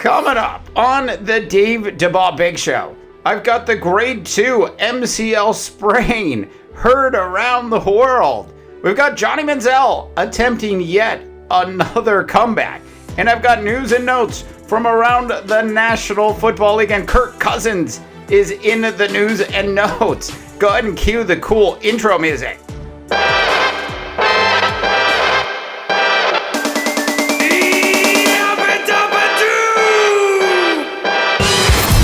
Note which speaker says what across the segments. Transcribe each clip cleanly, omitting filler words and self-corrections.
Speaker 1: Coming up on the Dave Dabbah Big Show, I've got the grade 2 MCL sprain heard around the world. We've got Johnny Manziel attempting yet another comeback. And I've got news and notes from around the National Football League, and Kirk Cousins is in the news and notes. Go ahead and cue the cool intro music.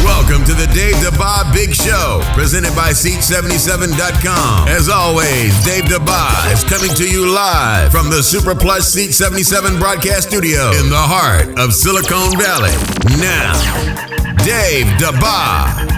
Speaker 2: Welcome to the Dave Dabbah Big Show, presented by Seat77.com. As always, Dave Dabbah is coming to you live from the Super Plus Seat77 broadcast studio in the heart of Silicon Valley. Now, Dave Dabbah.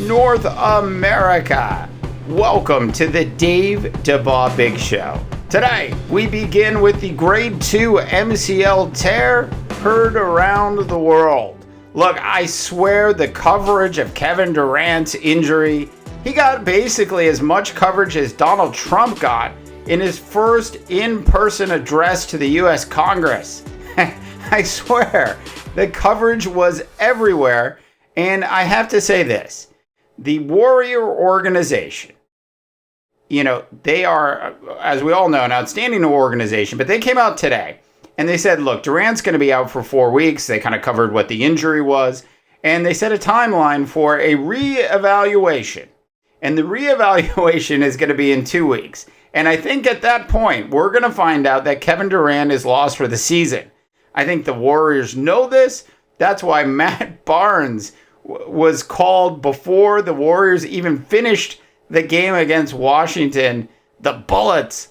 Speaker 1: North America, welcome to the Dave Dabbah Big Show. Today, we begin with the grade 2 MCL tear heard around the world. Look, I swear the coverage of Kevin Durant's injury, he got basically as much coverage as Donald Trump got in his first in-person address to the U.S. Congress. I swear, the coverage was everywhere, and I have to say this. The Warrior organization, they are, as we all know, an outstanding organization, but they came out today and they said, look, Durant's going to be out for 4 weeks. They kind of covered what the injury was, and they set a timeline for a reevaluation. And the reevaluation is going to be in 2 weeks. And I think at that point, we're going to find out that Kevin Durant is lost for the season. I think the Warriors know this. That's why Matt Barnes was called before the Warriors even finished the game against Washington, the Bullets,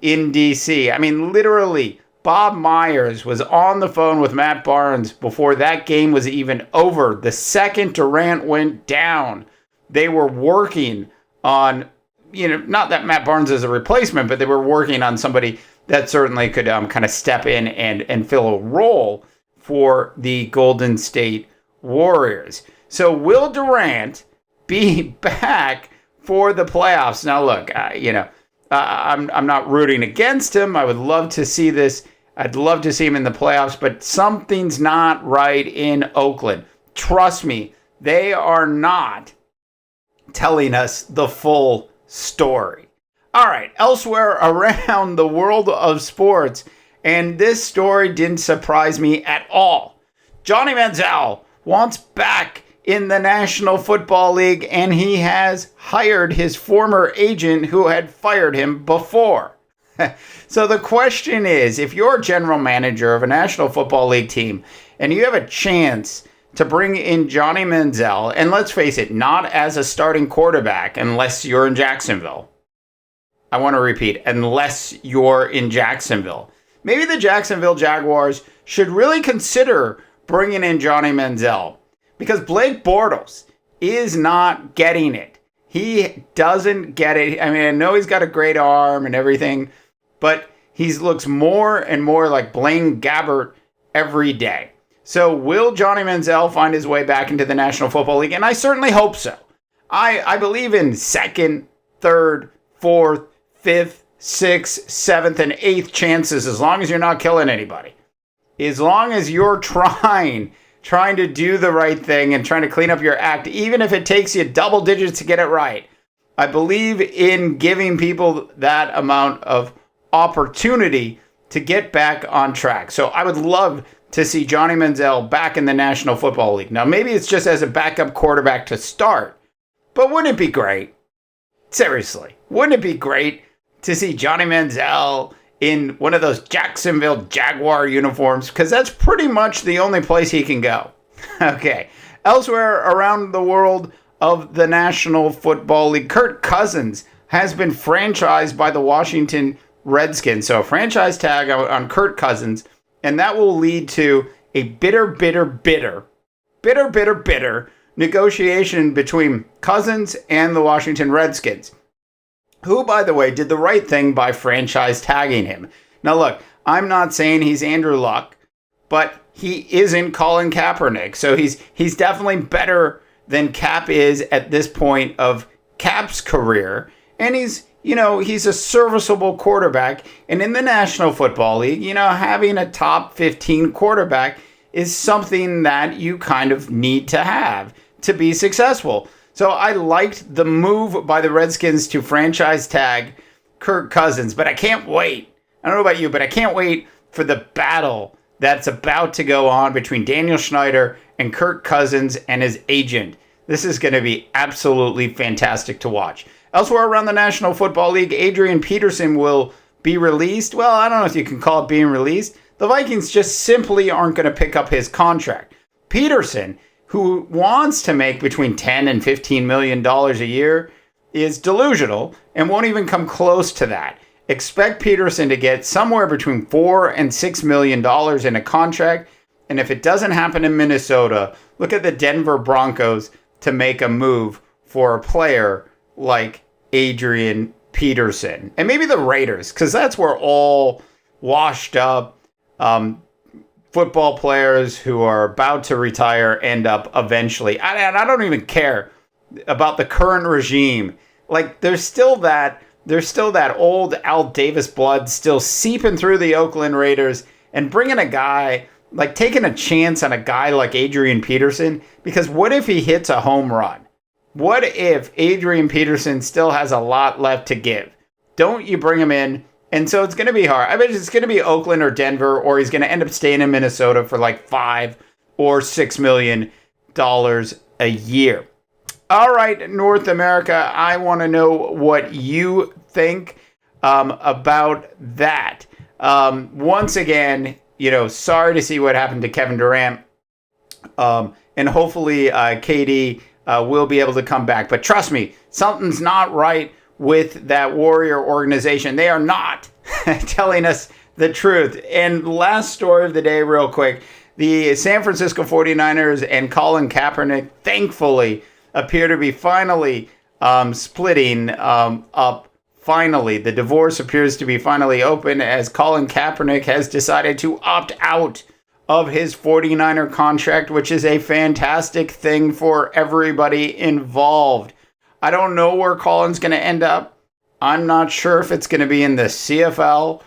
Speaker 1: in D.C. I mean, literally, Bob Myers was on the phone with Matt Barnes before that game was even over. The second Durant went down, they were working on, not that Matt Barnes is a replacement, but they were working on somebody that certainly could kind of step in and fill a role for the Golden State Warriors. So will Durant be back for the playoffs? Now, look, I'm not rooting against him. I would love to see this. I'd love to see him in the playoffs, but something's not right in Oakland. Trust me, they are not telling us the full story. All right, elsewhere around the world of sports, and this story didn't surprise me at all. Johnny Manziel wants back in the National Football League, and he has hired his former agent who had fired him before. So the question is, if you're general manager of a National Football League team and you have a chance to bring in Johnny Manziel, and let's face it, not as a starting quarterback unless you're in Jacksonville. I want to repeat, unless you're in Jacksonville. Maybe the Jacksonville Jaguars should really consider bringing in Johnny Manziel, because Blake Bortles is not getting it. He doesn't get it. I mean, I know he's got a great arm and everything, but he looks more and more like Blaine Gabbert every day. So will Johnny Manziel find his way back into the National Football League? And I certainly hope so. I believe in second, third, fourth, fifth, sixth, seventh, and eighth chances, as long as you're not killing anybody. As long as you're trying to do the right thing and trying to clean up your act, even if it takes you double digits to get it right. I believe in giving people that amount of opportunity to get back on track. So I would love to see Johnny Manziel back in the National Football League. Now, maybe it's just as a backup quarterback to start, but wouldn't it be great? Seriously, wouldn't it be great to see Johnny Manziel in one of those Jacksonville Jaguar uniforms? Because that's pretty much the only place he can go. Okay. Elsewhere around the world of the National Football League, Kirk Cousins has been franchised by the Washington Redskins. So a franchise tag on Kirk Cousins, and that will lead to a bitter negotiation between Cousins and the Washington Redskins, who, by the way, did the right thing by franchise tagging him. Now, look, I'm not saying he's Andrew Luck, but he isn't Colin Kaepernick. So he's definitely better than Cap is at this point of Cap's career. And he's a serviceable quarterback. And in the National Football League, having a top 15 quarterback is something that you kind of need to have to be successful. So I liked the move by the Redskins to franchise tag Kirk Cousins, but I can't wait. I don't know about you, but I can't wait for the battle that's about to go on between Daniel Snyder and Kirk Cousins and his agent. This is going to be absolutely fantastic to watch. Elsewhere around the National Football League, Adrian Peterson will be released. Well, I don't know if you can call it being released. The Vikings just simply aren't going to pick up his contract. Peterson, who wants to make between $10 and $15 million a year, is delusional and won't even come close to that. Expect Peterson to get somewhere between $4 and $6 million in a contract. And if it doesn't happen in Minnesota, look at the Denver Broncos to make a move for a player like Adrian Peterson. And maybe the Raiders, because that's where all washed up football players who are about to retire end up eventually. And I don't even care about the current regime. Like, there's still that old Al Davis blood still seeping through the Oakland Raiders, and bringing a guy, like taking a chance on a guy like Adrian Peterson, because what if he hits a home run? What if Adrian Peterson still has a lot left to give? Don't you bring him in? And so it's going to be hard. I bet it's going to be Oakland or Denver, or he's going to end up staying in Minnesota for like $5 or $6 million a year. All right, North America, I want to know what you think about that. Once again, sorry to see what happened to Kevin Durant. And hopefully KD will be able to come back. But trust me, something's not right with that Warrior organization. They are not telling us the truth. And last story of the day, real quick. The San Francisco 49ers and Colin Kaepernick, thankfully, appear to be finally splitting up. Finally, the divorce appears to be finally open, as Colin Kaepernick has decided to opt out of his 49er contract, which is a fantastic thing for everybody involved. I don't know where Colin's going to end up. I'm not sure if it's going to be in the CFL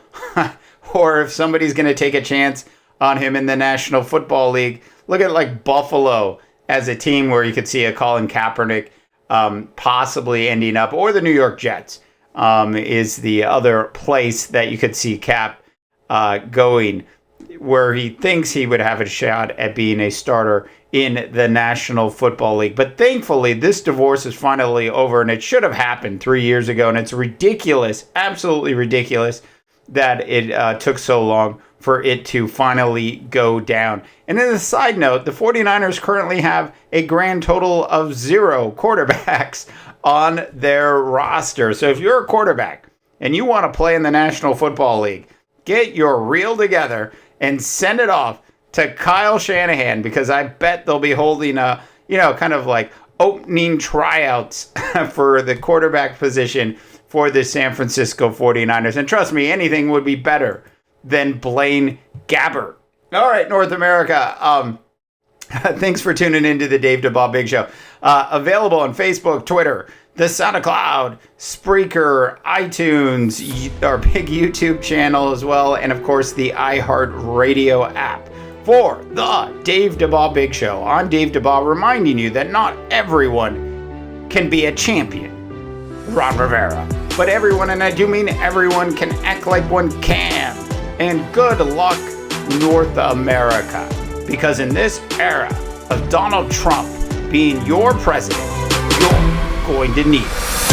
Speaker 1: or if somebody's going to take a chance on him in the National Football League. Look at like Buffalo as a team where you could see a Colin Kaepernick possibly ending up, or the New York Jets is the other place that you could see Cap going, where he thinks he would have a shot at being a starter in the National Football League. But thankfully, this divorce is finally over, and it should have happened 3 years ago. And it's ridiculous, absolutely ridiculous, that it took so long for it to finally go down. And as a side note, the 49ers currently have a grand total of 0 quarterbacks on their roster. So if you're a quarterback and you want to play in the National Football League, get your reel together and send it off to Kyle Shanahan, because I bet they'll be holding a, kind of like opening tryouts for the quarterback position for the San Francisco 49ers. And trust me, anything would be better than Blaine Gabbert. All right, North America. Thanks for tuning into the Dave Dabbah Big Show. Available on Facebook, Twitter, the SoundCloud, Spreaker, iTunes, our big YouTube channel as well, and of course the iHeartRadio app for the Dave Dabbah Big Show. I'm Dave Dabbah, reminding you that not everyone can be a champion, Ron Rivera, but everyone, and I do mean everyone, can act like one can. And good luck, North America, because in this era of Donald Trump being your president, you're going to need it.